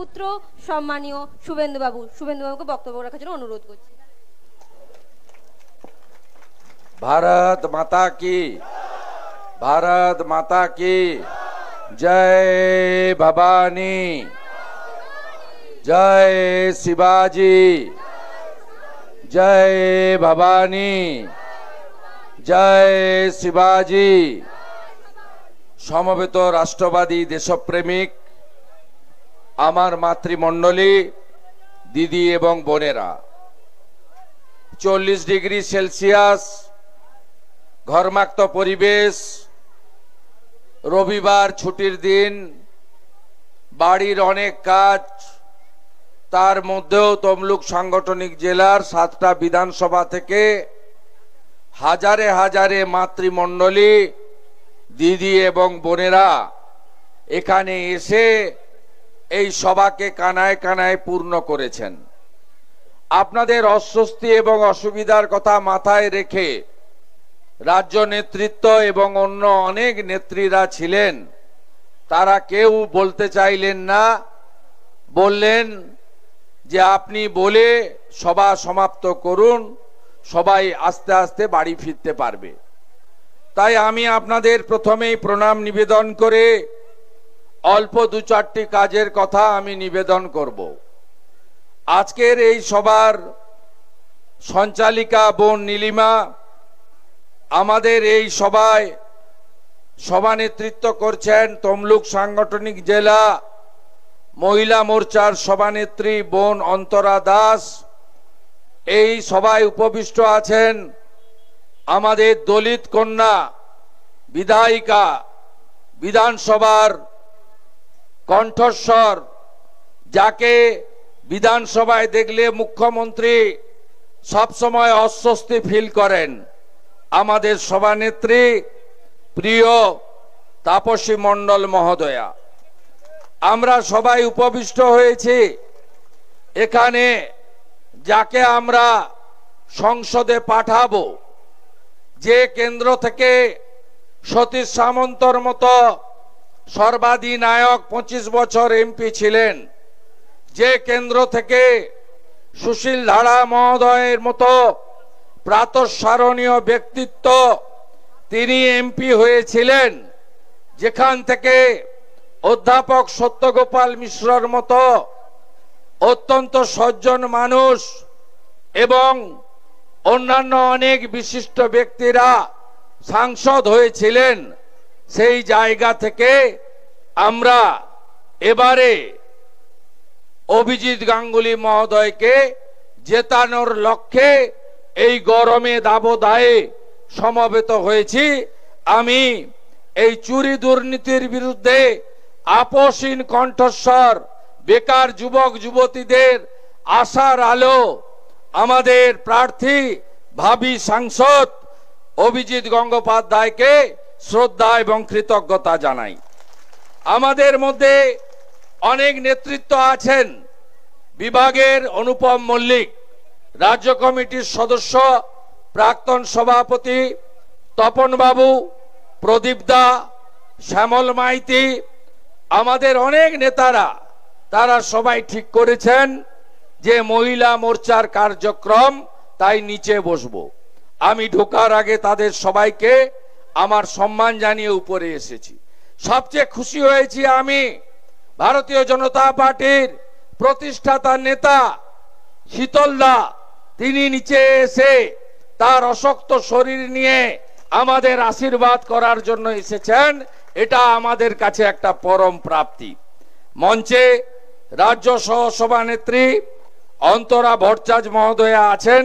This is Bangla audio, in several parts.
পুত্র সম্মানীয় শুভেন্দুবাবুকে বক্তব্য রাখার জন্য অনুরোধ করছি। भारत माता की, भारत माता की जय भवानी, जय शिवाजी, जय भवानी, जय शिवाजी। समवेत राष्ट्रवादी देशप्रेमिक आमार मातृमंडली दिदी एवं बोनेरा 40 डिग्री सेलसियास घरमाक्त परिवेश, रविवार छुटिर दिन, बाड़ीर अनेक काज, तार मध्येও तमलुक सांगठनिक जेलार 7टा विधानसभा থেকে হাজারে হাজারে মাতৃমণ্ডলী দিদি এবং বোনেরা এখানে এসে এই সভাকে কানায় কানায় পূর্ণ করেছেন। আপনাদের অস্বস্তি এবং অসুবিধার কথা মাথায় রেখে রাজ্য নেতৃত্ব এবং অন্য অনেক নেত্রীরা ছিলেন, তারা কেউ বলতে চাইলেন না, বললেন যে আপনি বলে সভা সমাপ্ত করুন, সবাই আস্তে আস্তে বাড়ি ফিরতে পারবে। তাই আমি আপনাদের প্রথমেই প্রণাম নিবেদন করে অল্প 2-4টি কাজের কথা আমি নিবেদন করব। আজকের এই সভার সঞ্চালিকা বোন নীলিমা আমাদের এই সভায় সভানেতৃত্ব করছেন তমলুক সাংগঠনিক জেলা মহিলা মোর্চার সভানেত্রী বোন অন্তরা দাস। এই সভায় উপবিষ্ট আছেন আমাদের দলিত কন্যা বিধায়িকা, বিধানসভার কণ্ঠস্বর, যাকে বিধানসভায় দেখলে মুখ্যমন্ত্রী সবসময় অস্বস্তি ফিল করেন, আমাদের সভানেত্রী প্রিয় তাপসী মণ্ডল মহোদয়া। আমরা সবাই উপবিষ্ট হয়েছি এখানে, যাকে আমরা সংসদে পাঠাবো, যে কেন্দ্র থেকে সতীশ সামন্তর মতো সর্বাধিনায়ক 25 বছর এমপি ছিলেন, যে কেন্দ্র থেকে সুশীল ধারা মহোদয়ের মতো প্রাতঃস্মরণীয় ব্যক্তিত্ব তিনি এমপি হয়েছিলেন, যেখান থেকে অধ্যাপক সত্যগোপাল মিশ্রর মতো অত্যন্ত সজ্জন মানুষ এবং অন্যান্য অনেক বিশিষ্ট ব্যক্তিরা সাংসদ হয়েছিলেন, সেই জায়গা থেকে আমরা এবারে অভিজিৎ গাঙ্গুলি মহোদয়কে জেতানোর লক্ষ্যে এই গরমে দাবদাহে সমবেত হয়েছি। আমি এই চুরি দুর্নীতির বিরুদ্ধে আপোষহীন কণ্ঠস্বর, বেকার যুবক যুবতীদের আশার আলো, আমাদের প্রার্থী ভাবী সাংসদ অভিজিৎ গঙ্গোপাধ্যায়কে শ্রদ্ধা এবং কৃতজ্ঞতা জানাই। আমাদের মধ্যে অনেক নেতৃত্ব আছেন। বিভাগের অনুপম মল্লিক, রাজ্য কমিটির সদস্য প্রাক্তন সভাপতি তপন বাবু, প্রদীপ দা, শ্যামল মাইতি, আমাদের অনেক নেতারা, তারা সবাই ঠিক করেছেন যে মহিলা মোর্চার কার্যক্রম, তাই নিচে বসবো। আমি ঢোকার আগে তাদের সবাইকে আমার সম্মান জানিয়ে উপরে এসেছি। সবচেয়ে খুশি হয়েছি আমি ভারতীয় জনতা পার্টির প্রতিষ্ঠাতা নেতা শীতল দা, তিনি নিচে এসে তার অশক্ত শরীর নিয়ে আমাদের আশীর্বাদ করার জন্য এসেছেন। এটা আমাদের কাছে একটা পরম প্রাপ্তি। মঞ্চে রাজ্য সহসভানেত্রী অন্তরা ভট্টাচার্য মহোদয়া আছেন,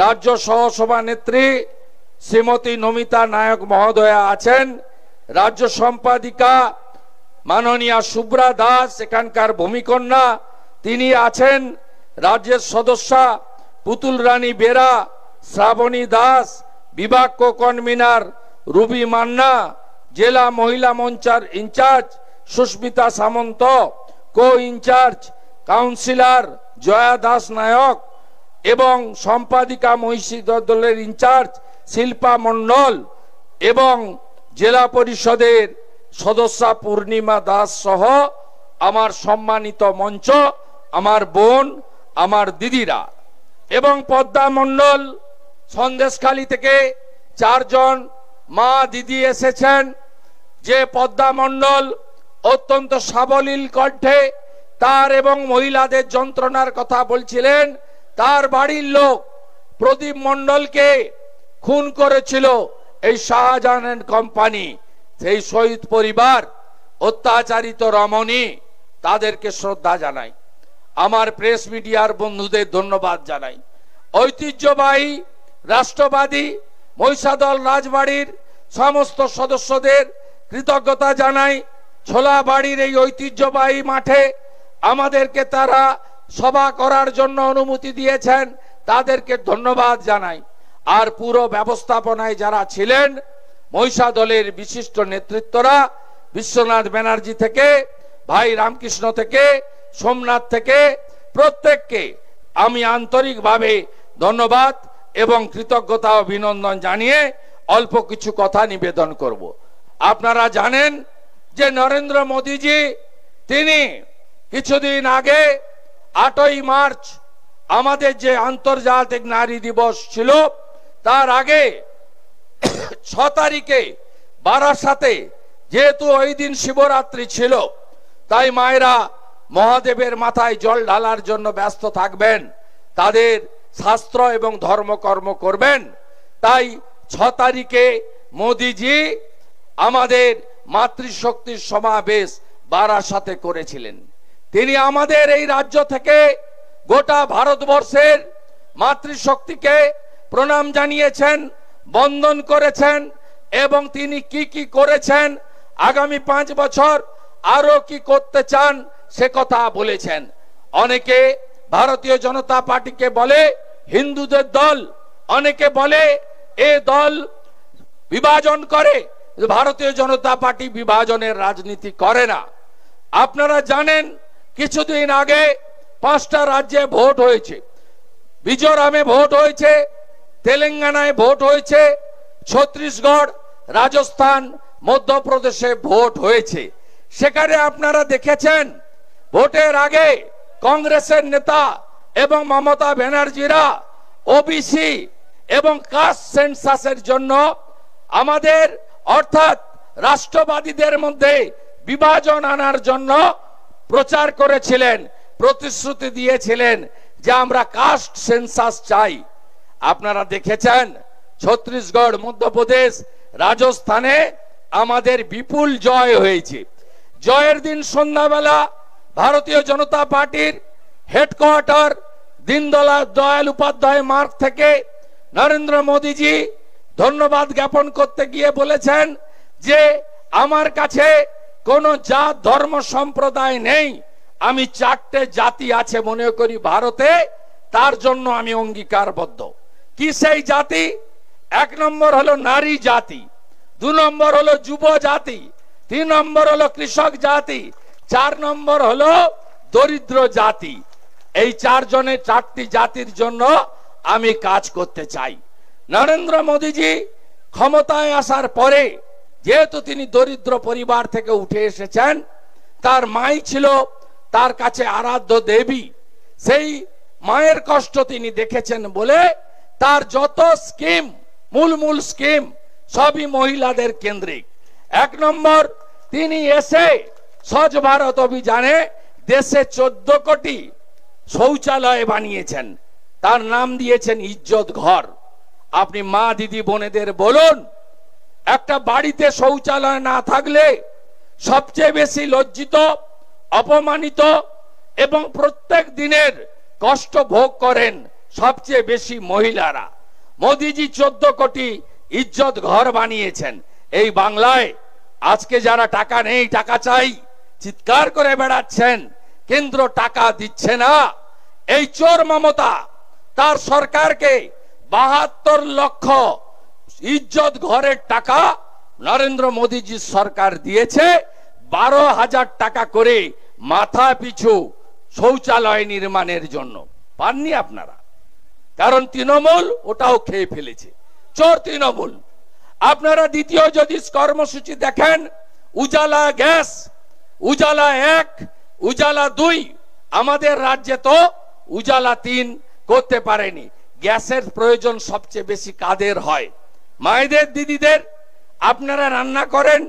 রাজ্য সহসভানেত্রী শ্রীমতী নমিতা নায়ক মহোদয়া আছেন, রাজ্য সম্পাদিকা মাননীয়া সুব্রা দাস এখানকার ভূমিকন্যা তিনি আছেন, রাজ্যের সদস্যা পুতুল রানী বেরা, শ্রাবণী দাস, বিভাগ কো কনভিনার রুবি মান্না, জেলা মহিলা মঞ্চার ইনচার্জ সুস্মিতা সামন্ত, কো ইনচার্জ কাউন্সিলর জয়া দাস নায়ক এবং সম্পাদিকা মহিষী দলের ইনচার্জ শিল্পা মণ্ডল এবং জেলা পরিষদের সদস্যা পূর্ণিমা দাস সহ আমার সম্মানিত মঞ্চ, আমার বোন, আমার দিদিরা এবং পদ্মা মণ্ডল সন্দেশখালী থেকে 4 জন মা দিদি এসেছেন। যে পদ্মা মণ্ডল অত্যন্ত সাবলীল কণ্ঠে তার এবং মহিলাদের যন্ত্রণার কথা বলছিলেন। তার বাড়ির লোক প্রদীপ মণ্ডলকে খুন করেছিল এই শাহজাহান কোম্পানি। সেই শহীদ পরিবার, অত্যাচারিত রমণী, তাদেরকে শ্রদ্ধা জানাই। আমার প্রেস মিডিয়ার বন্ধুদের ধন্যবাদ জানাই। ঐতিহ্যবাহী রাষ্ট্রবাদী মহিষাদল রাজবাড়ির সমস্ত সদস্যদের কৃতজ্ঞতা জানাই। ছোলা বাড়ির এই ঐতিহ্যবাহী মাঠে আমাদেরকে তারা সভা করার জন্য অনুমতি দিয়েছেন, তাদেরকে ধন্যবাদ জানাই। আর পুরো ব্যবস্থাপনায় যারা ছিলেন, মহিষাদলের বিশিষ্ট নেতৃত্বরা, বিশ্বনাথ ব্যানার্জি থেকে, ভাই রামকৃষ্ণ থেকে, সোমনাথ থেকে, প্রত্যেককে আমি আন্তরিকভাবে ধন্যবাদ এবং কৃতজ্ঞতা ও অভিনন্দন জানিয়ে অল্প কিছু কথা নিবেদন করব। আপনারা জানেন যে নরেন্দ্র মোদীজি তিনি কিছুদিন আগে 8ই মার্চ আমাদের যে আন্তর্জাতিক নারী দিবস ছিল, তার আগে 6 তারিখে বারাসাতে, যেহেতু ওই দিন শিবরাত্রি ছিল, তাই মায়েরা মহাদেবের মাথায় জল ঢালার জন্য ব্যস্ত থাকবেন, তাদের শাস্ত্র এবং ধর্মকর্ম করবেন। তাই 6 তারিখে মোদিজি আমাদের মাতৃশক্তির সমাবেশ বারাসাতে করেছিলেন। তিনি আমাদের এই রাজ্য থেকে গোটা ভারতবর্ষের মাতৃশক্তিকে প্রণাম জানিয়েছেন, বন্দন করেছেন এবং তিনি কি কি করেছেন, আগামী 5 বছর আরো কি করতে চান সে কথা বলেছেন। অনেকে ভারতীয় জনতা পার্টিকে বলে হিন্দুদের দল, অনেকে বলে এ দল বিভাজন করে। ভারতীয় জনতা পার্টি বিভাজনের রাজনীতি করে না। আপনারা জানেন কিছুদিন আগে 5টা রাজ্যে ভোট হয়েছে। মিজোরামে ভোট হয়েছে, তেলেঙ্গানায় ভোট হয়েছে, ছত্তিশগড়, রাজস্থান, মধ্যপ্রদেশে ভোট হয়েছে। সেখানে আপনারা দেখেছেন ভোটের আগে কংগ্রেসের নেতা এবং মমতা ব্যানার্জিরা ওবিসি এবং কাস্ট সেন্সাসের জন্য আমাদের অর্থাৎ রাষ্ট্রবাদীদের মধ্যে বিভাজন আনার জন্য প্রচার করেছিলেন, প্রতিশ্রুতি দিয়েছিলেন যে আমরা কাস্ট সেন্সাস চাই। আপনারা দেখেছেন ছত্তিশগড়, মধ্যপ্রদেশ, রাজস্থানে আমাদের বিপুল জয় হয়েছে। জয়ের দিন সন্ধ্যাবেলা ভারতীয় জনতা পার্টির হেডকোয়ার্টার দীনদয়াল উপাধ্যায় মার্গ থেকে নরেন্দ্র মোদীজি ধন্যবাদ জ্ঞাপন করতে গিয়ে বলেছেন যে আমার কাছে কোনো জাত ধর্ম সম্প্রদায় নেই, আমি 4টে জাতি আছে মনে করি ভারতে, তার জন্য আমি অঙ্গীকারবদ্ধ। কি সেই জাতি? 1 নম্বর হলো নারী জাতি, 2 নম্বর হলো যুব জাতি, 3 নম্বর হলো কৃষক জাতি, 4 নম্বর হলো দরিদ্র জাতি। এই 4 জনের 4টি জাতির জন্য আমি কাজ করতে চাই। নরেন্দ্র মোদীজি ক্ষমতায় আসার পরে যেহেতু তিনি দরিদ্র পরিবার থেকে উঠে এসেছেন, তার মাই ছিল তার কাছে আরাধ্য দেবী, সেই মায়ের কষ্ট তিনি দেখেছেন বলে তার যত স্কিম, মূল স্কিম সবই মহিলাদের কেন্দ্রিক। 1 নম্বর, তিনি এসে স্বচ্ছ ভারত অভিযানে দেশে 14 কোটি শৌচালয় বানিয়েছেন, তার নাম দিয়েছেন ইজ্জত ঘর। আপনি মা দিদি বোনেদের বলুন, একটা বাড়িতে শৌচালয় না থাকলে সবচেয়ে বেশি লজ্জিত, অপমানিত এবং প্রত্যেক দিনের কষ্ট ভোগ করেন সবচেয়ে বেশি মহিলারা। মোদিজি 14 কোটি ইজ্জত ঘর বানিয়েছেন। এই বাংলায় আজকে যারা টাকা নেই, টাকা চাই চিৎকার করে বেড়াচ্ছেন, কেন্দ্র টাকা দিচ্ছে না। এই চোর মমতা তার সরকারকে 72 লক্ষ ইজ্জত ঘরের টাকা নরেন্দ্র মোদীজির সরকার দিয়েছে, 12,000 টাকা করে মাথা পিছু শৌচালয় নির্মাণের জন্য। পাননি আপনারা? কারণ তৃণমূল ওটাও খেয়ে ফেলেছে, চোর তৃণমূল। আপনারা দ্বিতীয় যদি কর্মসূচি দেখেন, উজালা গ্যাস, উজালা 1, উজালা 2, আমাদের রাজ্যে তো উজালা 3 করতে পারেনি। গ্যাসের প্রয়োজন সবচেয়ে বেশি কাদের হয়? মায়েদের, দিদিদের। আপনারা রান্না করেন,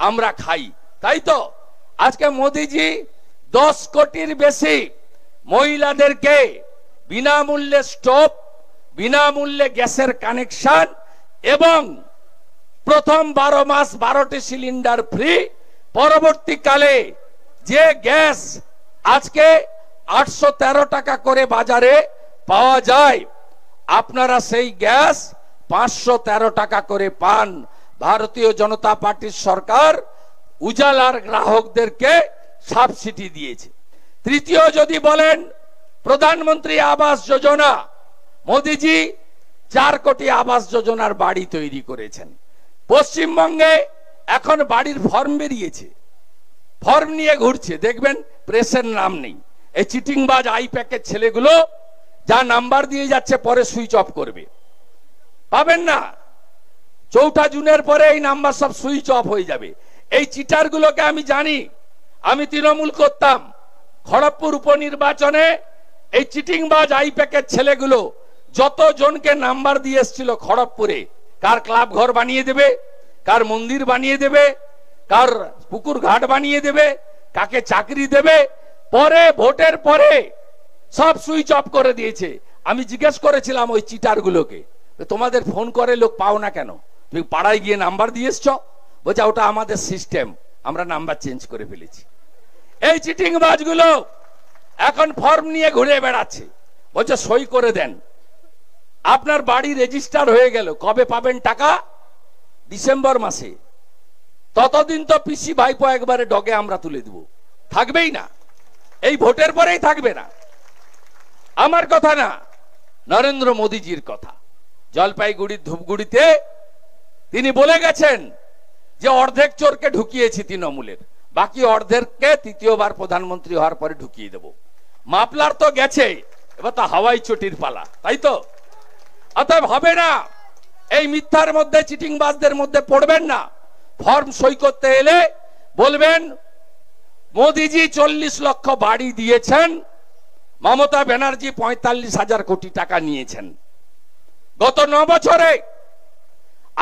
আমরা খাই, তাই তো? আজকে মোদিজি 10 কোটির বেশি মহিলাদেরকে বিনামূল্যে স্টোভ, বিনামূল্যে গ্যাসের কানেকশন এবং প্রথম 12 মাস 12টি সিলিন্ডার ফ্রি। পরবর্তীকালে যে গ্যাস আজকে 813 টাকা করে বাজারে পাওয়া যায়, আপনারা সেই গ্যাস 513 টাকা করে পান। ভারতীয় জনতা পার্টির সরকার উজালার গ্রাহকদেরকে সাবসিডি দিয়েছে। তৃতীয় যদি বলেন, প্রধানমন্ত্রী আবাস যোজনা, মোদিজি 4 কোটি আবাস যোজনার বাড়ি তৈরি করেছেন। পশ্চিমবঙ্গে এখন বাড়ির ফর্ম বেরিয়েছে, ফর্ম নিয়ে ঘুরছে, দেখবেন প্রেসের নাম নেই। এই চিটিংবাজ আইপ্যাকের ছেলেগুলো যা নাম্বার দিয়ে যাচ্ছে, পরে সুইচ অফ করবে, পাবেন না। 4 জুনের পরে এই নাম্বার সব সুইচ অফ হয়ে যাবে। এই চিটারগুলোকে আমি জানি, আমি তৃণমূল করতাম। খড়গপুর উপনির্বাচনে এই চিটিংবাজ আইপ্যাকের ছেলেগুলো যত জনকে নাম্বার দিয়ে এসেছিল খড়গপুরে, কার ক্লাব ঘর বানিয়ে দেবে, কার মন্দির বানিয়ে দেবে, কার পুকুর ঘাট বানিয়ে দেবে, কাকে চাকরি দেবে, পরে ভোটের পরে সব সুইচ অফ করে দিয়েছে। আমি জিজ্ঞেস করেছিলাম ওই চিটারগুলোকে, তোমাদের ফোন করে লোক পাও না কেন? তুমি পাড়ায় গিয়ে নাম্বার দিয়ে এসছো? বলছে ওটা আমাদের সিস্টেম, আমরা নাম্বার চেঞ্জ করে ফেলেছি। এই চিটিংবাজগুলো এখন ফর্ম নিয়ে ঘুরে বেড়াচ্ছে, বলছে সই করে দেন। আপনার বাড়ি রেজিস্টার হয়ে গেল, কবে পাবেন টাকা? ডিসেম্বর মাসে। ততদিন তো পিসি ভাইপো একবারে ডগে আমরা তুলে দেব, থাকবেই না। এই ভোটের পরেই থাকবে না। আমার কথা না, নরেন্দ্র মোদীজির কথা। জলপাইগুড়ির ধূপগুড়িতে তিনি বলে গেছেন যে অর্ধেক চোরকে ঢুকিয়েছি তৃণমূলের, বাকি অর্ধেককে তৃতীয়বার প্রধানমন্ত্রী হওয়ার পরে ঢুকিয়ে দেব। মাপলার তো গেছে, এবার তো হাওয়াই চটির পালা, তাই তো? অতএব হবে না, এই মিথ্যার মধ্যে, চিটিংবাজদের মধ্যে পড়বেন না। ফর্ম সই করতে এলে বলবেন মোদিজি 40 লক্ষ বাড়ি দিয়েছেন, মমতা ব্যানার্জি 45,000 কোটি টাকা নিয়েছেন গত 9 বছরে।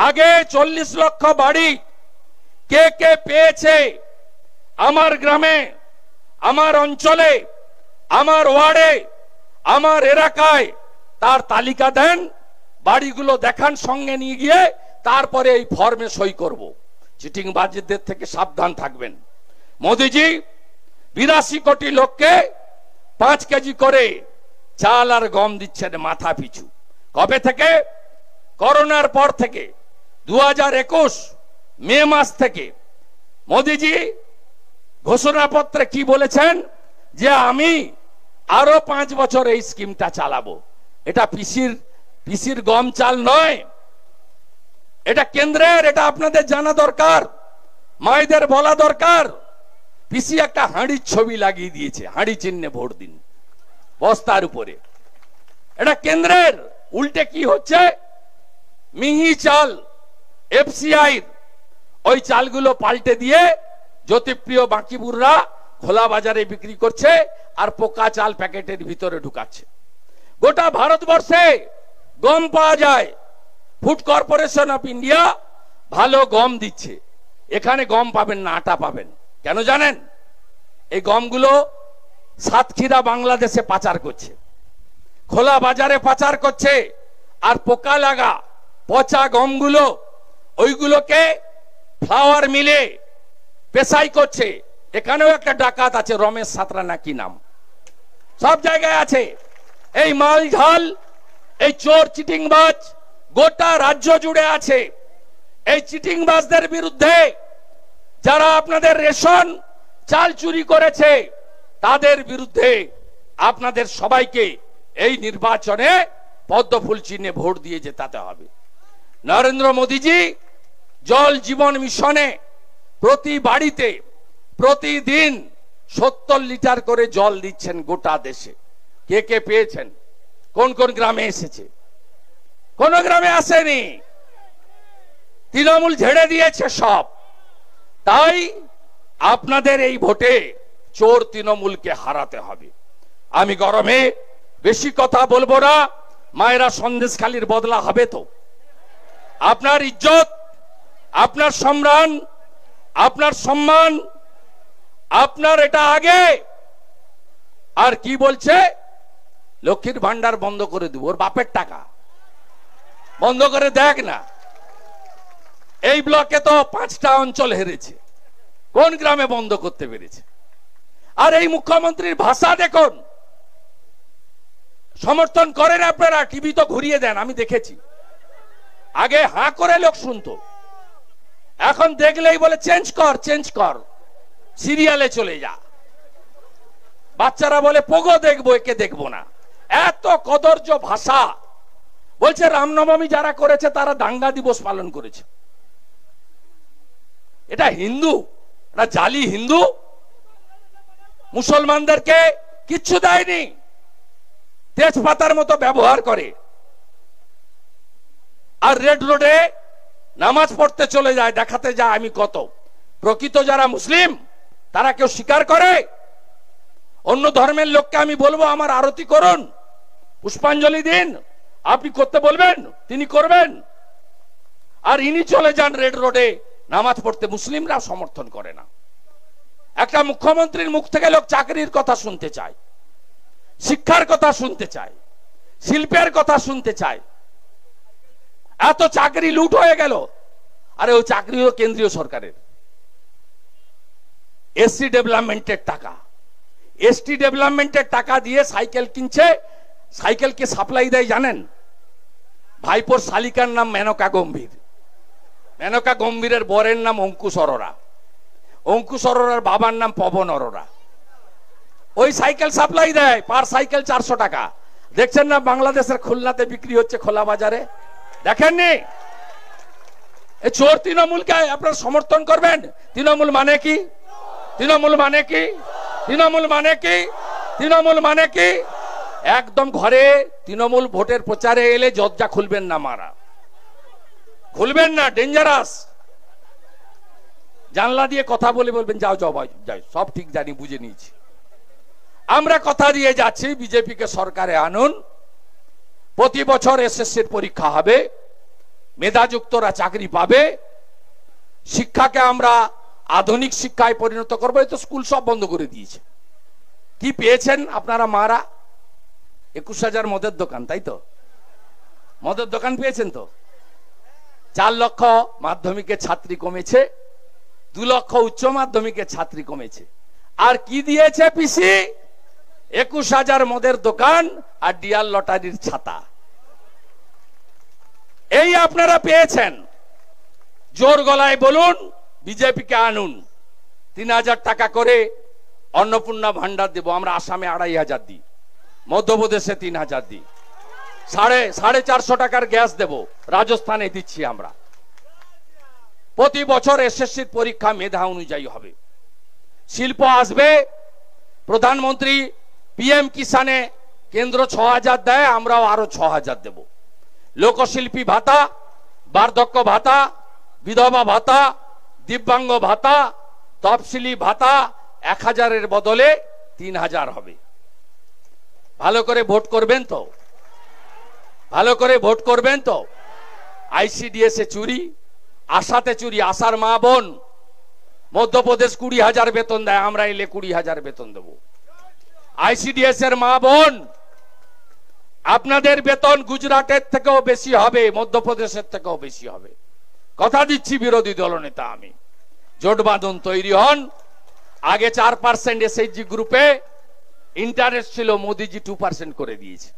আগে 40 লক্ষ বাড়ি কে কে পেয়েছে আমার গ্রামে, আমার অঞ্চলে, আমার ওয়ার্ডে, আমার এলাকায়, তার তালিকা দেন, বাড়িগুলো দেখান, সঙ্গে নিয়ে গিয়ে তারপরে এই ফর্মে সই করব। চিটিংবাজদের থেকে সাবধান থাকবেন। মোদিজি 82 কোটি লোককে 5 কেজি করে চাল আর গম দিচ্ছেন মাথা পিছু। কবে থেকে? করোনার পর থেকে, 2021 মে মাস থেকে। মোদিজি ঘোষণাপত্রে কি বলেছেন? যে আমি আরো 5 বছর এই স্কিমটা চালাবো। এটা পিসির গম চাল নয়, এটা কেন্দ্রের। এটা আপনাদের জানা দরকার, মায়েদের বলা দরকার। পিসি একটা হাঁড়ির ছবি লাগিয়ে দিয়েছে, হাঁড়ি চিহ্নে ভোট দিন বস্তার উপরে। এটা কেন্দ্রের। উল্টে কি হচ্ছে? মিহি চাল, এফসিআই ওই চালগুলো পাল্টে দিয়ে জ্যোতিপ্রিয় বাকিবুররা খোলা বাজারে বিক্রি করছে, আর পোকা চাল প্যাকেটের ভিতরে ঢুকাচ্ছে। গোটা ভারতবর্ষে গম পাওয়া যায়, ফুড কর্পোরেশন অফ ইন্ডিয়া ভালো গম দিচ্ছে। এখানে গম পাবেন না, আটা পাবেন। কেন জানেন? এই গমগুলো সাতক্ষীরা বাংলাদেশে পাচার করছে, খোলা বাজারে পাচার করছে। আর পোকা লাগা পচা গমগুলো ওইগুলোকে ফ্লাওয়ার মিলে পেশাই করছে। এখানেও একটা ডাকাত আছে, রমেশ সাঁতরা নাকি নাম, সব জায়গায় আছে। এই মাল ঝাল, এই চোর চিটিংবাজ গোটা রাজ্য জুড়ে আছে। এই চিটিংবাজদের বিরুদ্ধে, যারা আপনাদের রেশন চাল চুরি করেছে, তাদের বিরুদ্ধে আপনাদের সবাইকে এই নির্বাচনে পদ্মফুল চিহ্নে ভোট দিয়ে জেতাতে হবে। নরেন্দ্র মোদীজি জল জীবন মিশনে প্রতি বাড়িতে প্রতিদিন 70 লিটার করে জল দিচ্ছেন গোটা দেশে। কে কে পেয়েছেন? কোন কোন গ্রামে এসেছে? কোন গ্রামে আসেনি। তৃণমূল ঝেড়ে দিয়েছে সব। তাই আপনাদের এই ভোটে চোর তৃণমূলকে হারাতে হবে। আমি গরমে বেশি কথা বলবো না। মায়েরা, সন্দেশখালীর বদলা হবে তো? আপনার ইজ্জত, আপনার সম্মান, আপনার সম্মান, আপনার এটা আগে। আর কি বলছে? লক্ষ্মীর ভান্ডার বন্ধ করে দিব। ওর বাপের টাকা বন্ধ করে দেখ না। এই ব্লকে তো 5টা অঞ্চল হেরেছে, কোন গ্রামে বন্ধ করতে পেরেছে? আর এই মুখ্যমন্ত্রীর ভাষা দেখুন। সমর্থন করেন আপনারা, টিভি তো ঘুরিয়ে দেন, আমি দেখেছি। আগে হাঁ করে লোক শুনতো, এখন দেখলেই বলে চেঞ্জ কর, চেঞ্জ কর, সিরিয়ালে চলে যা। বাচ্চারা বলে পোগো দেখবো, একে দেখবো না। এত কদর্য ভাষা। বলছে রামনবমী যারা করেছে তারা দাঙ্গা দিবস পালন করেছে। এটা হিন্দু, এটা জালি হিন্দু। মুসলমানদেরকে কিচ্ছু দেয়নি, তেজপাতার মতো ব্যবহার করে। আর রেড রোডে নামাজ পড়তে চলে যায়, দেখাতে যায় আমি কত। প্রকৃত যারা মুসলিম তারা কেউ স্বীকার করে? অন্য ধর্মের লোককে আমি বলবো আমার আরতি করুন, পুষ্পাঞ্জলি দিন, আপনি করতে বলবেন, তিনি করবেন। আর ইনি চলে যান রেড রোডে নামাজ পড়তে। মুসলিমরা সমর্থন করে না। একটা মুখ্যমন্ত্রীর মুখ থেকে লোক চাকরির কথা শুনতে চায়, শিক্ষার কথা শুনতে চায়, শিল্পের কথা শুনতে চায়। এত চাকরি লুট হয়ে গেল। আরে ওই চাকরিও কেন্দ্রীয় সরকারের। এসসি ডেভেলপমেন্টের টাকা, এসটি ডেভেলপমেন্টের টাকা দিয়ে সাইকেল কিনছে। সাইকেলকে সাপ্লাই দেয় জানেন? ভাইপোর শালিকার নাম মেনকা গম্ভীর। মেনকা গম্ভীরের বরের নাম অঙ্কুশ অরোরা। অঙ্কুশ অরোরার বাবার নাম পবন অরোরা। ওই সাইকেল সাপ্লাই দেয়, পার সাইকেল 400 টাকা। দেখছেন না বাংলাদেশের খুলনাতে বিক্রি হচ্ছে খোলা বাজারে? দেখেননি? এই চোর তৃণমূলকে আপনারা সমর্থন করবেন? তৃণমূল মানে কি? তৃণমূল মানে কি? তৃণমূল মানে কি? তৃণমূল মানে কি? একদম ঘরে তৃণমূল ভোটের প্রচারে এলে দরজা খুলবেন না, মারা খুলবেন না, ডেঞ্জারাস। জানলা দিয়ে কথা বলে বলবেন যাও যাও ভাই যাও, সব ঠিক জানি, বুঝে নিয়েছি। আমরা কথা দিয়ে যাচ্ছি বিজেপিকে সরকারে আনুন। প্রতি বছর এসএসসির পরীক্ষা হবে, মেধাযুক্তরা চাকরি পাবে, শিক্ষাকে আমরা আধুনিক শিক্ষায় পরিণত করবো। এই তো স্কুল সব বন্ধ করে দিয়েছে। কি পেয়েছেন আপনারা মারা? 21,000 মদের দোকান, তাই তো? মদের দোকান পেয়েছেন তো? 4 লক্ষ মাধ্যমিকের ছাত্রী কমেছে, 2 লক্ষ উচ্চ মাধ্যমিকের ছাত্রী কমেছে। আর কি দিয়েছে পিসি? 21,000 মদের দোকান আর ডিয়ার লটারির ছাতা। এই আপনারা পেয়েছেন। জোর গলায় বলুন বিজেপিকে আনুন। 3,000 টাকা করে অন্নপূর্ণা ভান্ডার দেব। আমরা আসামে 2,500 দিই, মধ্যপ্রদেশে 3,000 দিই, 450 টাকার গ্যাস দেব, রাজস্থানে দিচ্ছি আমরা। প্রতি বছর এসএসসির পরীক্ষা মেধা অনুযায়ী হবে। শিল্প আসবে। প্রধানমন্ত্রী পিএম কিষানে কেন্দ্র 6,000 দেয়, আমরাও আরো 6,000 দেব। লোকশিল্পী ভাতা, বার্ধক্য ভাতা, বিধবা ভাতা, দিব্যাঙ্গ ভাতা, তফসিলি ভাতা 1,000-এর বদলে 3,000 হবে। ভালো করে ভোট করবেন তো? ভালো করে ভোট করবেন তো? আইসিডিএস এ চুরি, আশাতে চুরি। আশার মা বোন মধ্যপ্রদেশ 20,000 বেতন দেয়, আমরা এলে 20,000 বেতন দেব। আইসিডিএস এর মা বোন আপনাদের বেতন গুজরাটের থেকেও বেশি হবে, মধ্যপ্রদেশের থেকেও বেশি হবে। কথা দিচ্ছি বিরোধী দলনেতা আমি। জোট বাঁধন, তৈরি হন। আগে 4% এসএইচজি গ্রুপে ইন্টারেস্ট ছিল, মোদিজি 2% করে দিয়েছে।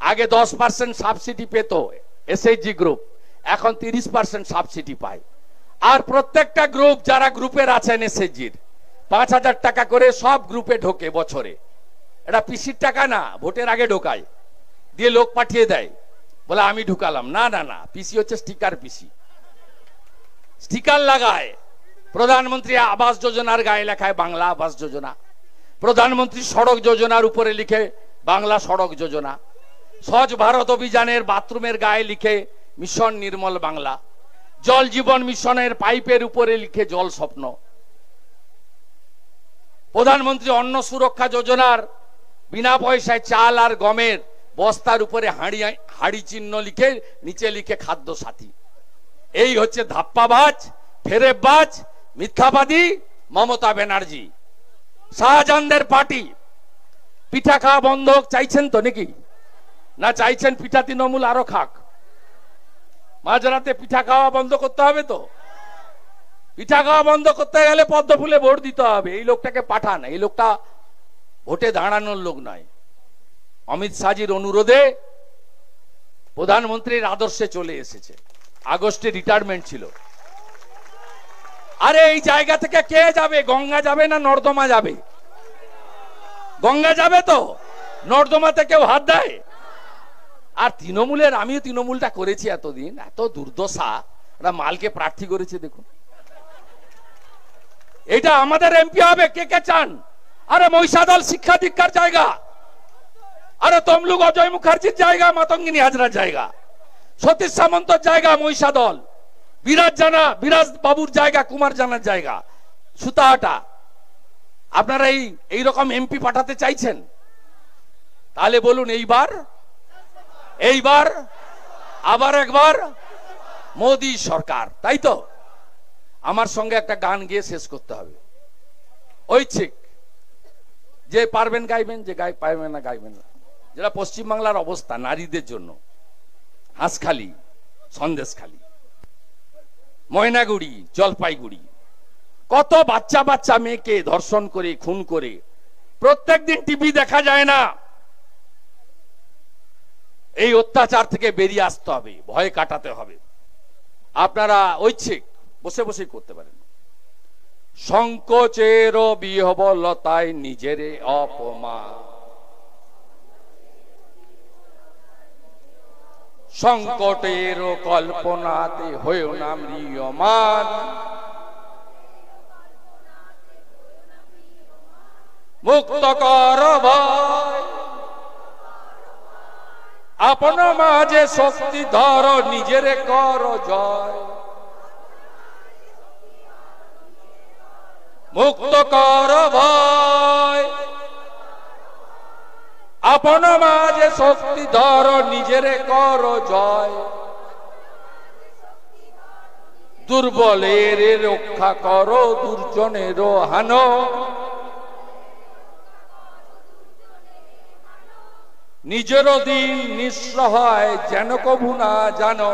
আগে 10% সাবসিডি পেত এসএইচজি গ্রুপ, এখন 30% সাবসিডি পায়। আর প্রত্যেকটা গ্রুপ যারা গ্রুপের আছেন এসএইচজির 5,000 টাকা করে সব গ্রুপে ঢোকে বছরে। এটা পিসির টাকা না, ভোটের আগে ঢোকায়, দিয়ে লোক পাঠিয়ে দেয়, বলে আমি ঢুকালাম। না না না, পিসি হচ্ছে স্টিকার পিসি। স্টিকার লাগায়। প্রধানমন্ত্রী আবাস যোজনার গায়ে লেখায় বাংলা আবাস যোজনা, প্রধানমন্ত্রী সড়ক যোজনার উপরে লিখে বাংলা সড়ক যোজনা, স্বচ্ছ ভারত অভিযানের বাথরুমের গায়ে লিখে মিশন নির্মল বাংলা, জল জীবন মিশনের পাইপের উপরে লিখে জল স্বপ্ন। প্রধানমন্ত্রী অন্ন সুরক্ষা যোজনার বিনা পয়সায় চাল আর গমের বস্তার উপরে হাড়ি চিহ্ন লিখে নিচে লিখে খাদ্য সাথী। এই হচ্ছে ধাপ্পাবাজ, ফেরেববাজ, মিথ্যাবাদী মমতা ব্যানার্জি। শাহজাহানদের পার্টি। পিঠা খাওয়া বন্ধ হোক চাইছেন তো নাকি? না চাইছেন পিঠা তৃণমূল আরো খাক? মাঝরাতে পিঠা খাওয়া বন্ধ করতে হবে তো। পিঠা খাওয়া বন্ধ করতে গেলে পদ্ম ফুলে ভোট দিতে হবে। এই লোকটাকে পাঠান, এই লোকটা ভোটে দাঁড়ানোর লোক নয়। অমিত শাহজির অনুরোধে প্রধানমন্ত্রীর আদর্শে চলে এসেছে। আগস্টে রিটায়ারমেন্ট ছিল। আরে এই জায়গা থেকে কে যাবে? গঙ্গা যাবে না নর্দমা যাবে? গঙ্গা যাবে তো, নর্দমাতে কেউ হাত দেয়? আর তৃণমূলের, আমিও তৃণমূলটা করেছি এতদিন, এত দুর্দশা, ওরা মালকে প্রার্থী করেছে দেখুন। এটা আমাদের এমপি হবে, কে কে চান? আরে মহিষাদল শিক্ষা দীক্ষার জায়গা, আরে তমলুক অজয় মুখার্জির জায়গা, মাতঙ্গিনী হাজরার জায়গা, সতীশ সামন্তর জায়গা মহিষাদল, বিরাজ বাবুর জায়গা, কুমার জানার জায়গা সুতাহাটা। আপনারা এই রকম এমপি পাঠাতে চাইছেন? তাহলে বলুন এইবার আবার একবার মোদী সরকার, তাই তো? আমার সঙ্গে একটা গান গিয়ে শেষ করতে হবে। ঐচ্ছিক, যে পারবেন গাইবেন, যে পারবেন না গাইবেন না। যেটা পশ্চিমবাংলার অবস্থা নারীদের জন্য, হাঁসখালি, সন্দেশখালি, ময়নাগুড়ি, জলপাইগুড়ি, কত বাচ্চা বাচ্চা মেয়েকে ধর্ষণ করে খুন করে প্রত্যেকদিন টিভি দেখা যায় না? এই অত্যাচার থেকে বেরিয়ে আসতে হবে, ভয় কাটাতে হবে। আপনারা ঐচ্ছিক বসে বসে করতে পারেন। সংকোচের বিহবলতায় নিজের অপমান, সংকটের কল্পনাতে হয়েও না ম্রিয়মান, মুক্ত কর ভয়, আপন মাঝে শক্তি ধর, নিজের কর জয়, মুক্ত কর ভয়, আপন মাঝে শক্তি ধর, নিজের কর জয়, দুর্বলের রক্ষা কর, দুর্জনের হান, নিজের দিন নিঃস্ব হয় যেন কভু না জানো,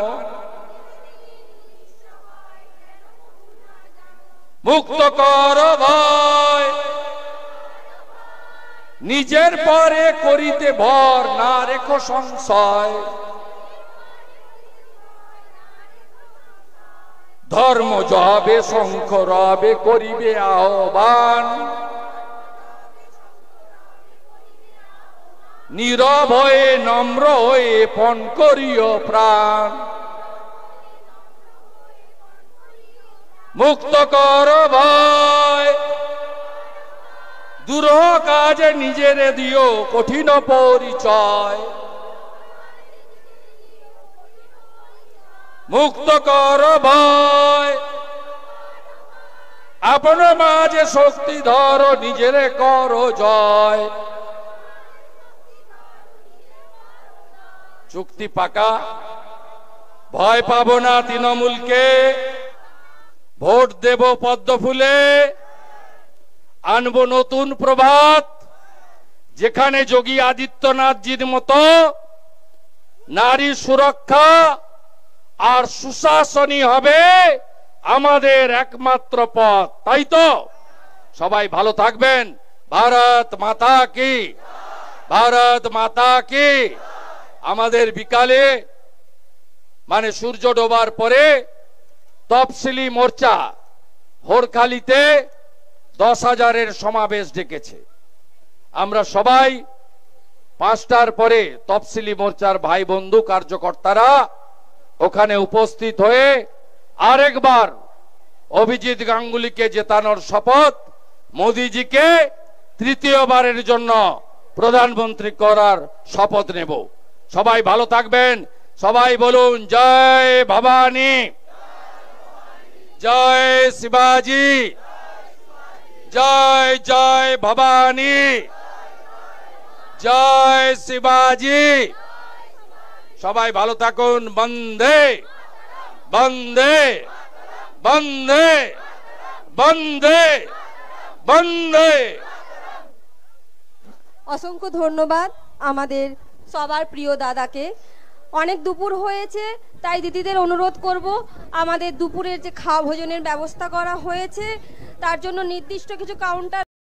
মুক্ত কর ভয়, নিজের পরে করিতে ভর, না রেখো সংশয়, ধর্ম যাবে শঙ্খ রবে করিবে আহ্বান, নীরব হয়ে নম্র হয়ে পণ করিও প্রাণ, মুক্ত কর ভয়, দুরূহ কাজে নিজের দিও কঠিন পরিচয়, মুক্ত কর ভয়, আপন মাঝে শক্তি ধর, নিজের কর জয়, চুক্তি পাকা, ভয় পাবো না তৃণমূলকে, ভোট দেব পদ্ম ফুলে, আনবো নতুন প্রভাত, যেখানে যোগী আদিত্যনাথজির মতো নারী সুরক্ষা আর সুশাসনই হবে আমাদের একমাত্র পথ, তাই তো? সবাই ভালো থাকবেন। ভারত মাতা কি, ভারত মাতা কি। আমাদের বিকালে মানে সূর্য ডোবার পরে তফসিলি মোর্চা হোরখালিতে 10,000-এর সমাবেশ ডেকেছে। আমরা সবাই 5টার পরে তফসিলি মোর্চার ভাই বন্ধু কার্যকর্তারা ওখানে উপস্থিত হয়ে আরেকবার অভিজিৎ গাঙ্গুলিকে জেতানোর শপথ, মোদিজিকে তৃতীয়বারের জন্য প্রধানমন্ত্রী করার শপথ নেব। সবাই ভালো থাকবেন। সবাই বলুন জয় ভবানী, জয় শিবাজি, জয় জয় ভবানী, জয় শিবাজি। সবাই ভালো থাকুন। বন্দে বন্দে বন্দে বন্দে বন্দে। অসংখ্য ধন্যবাদ আমাদের সবার প্রিয় দাদাকে। অনেক দুপুর হয়েছে, তাই দিদিদের অনুরোধ করব আমাদের দুপুরের যে খাওয়া ভোজনের ব্যবস্থা করা হয়েছে তার জন্য নির্দিষ্ট কিছু কাউন্টার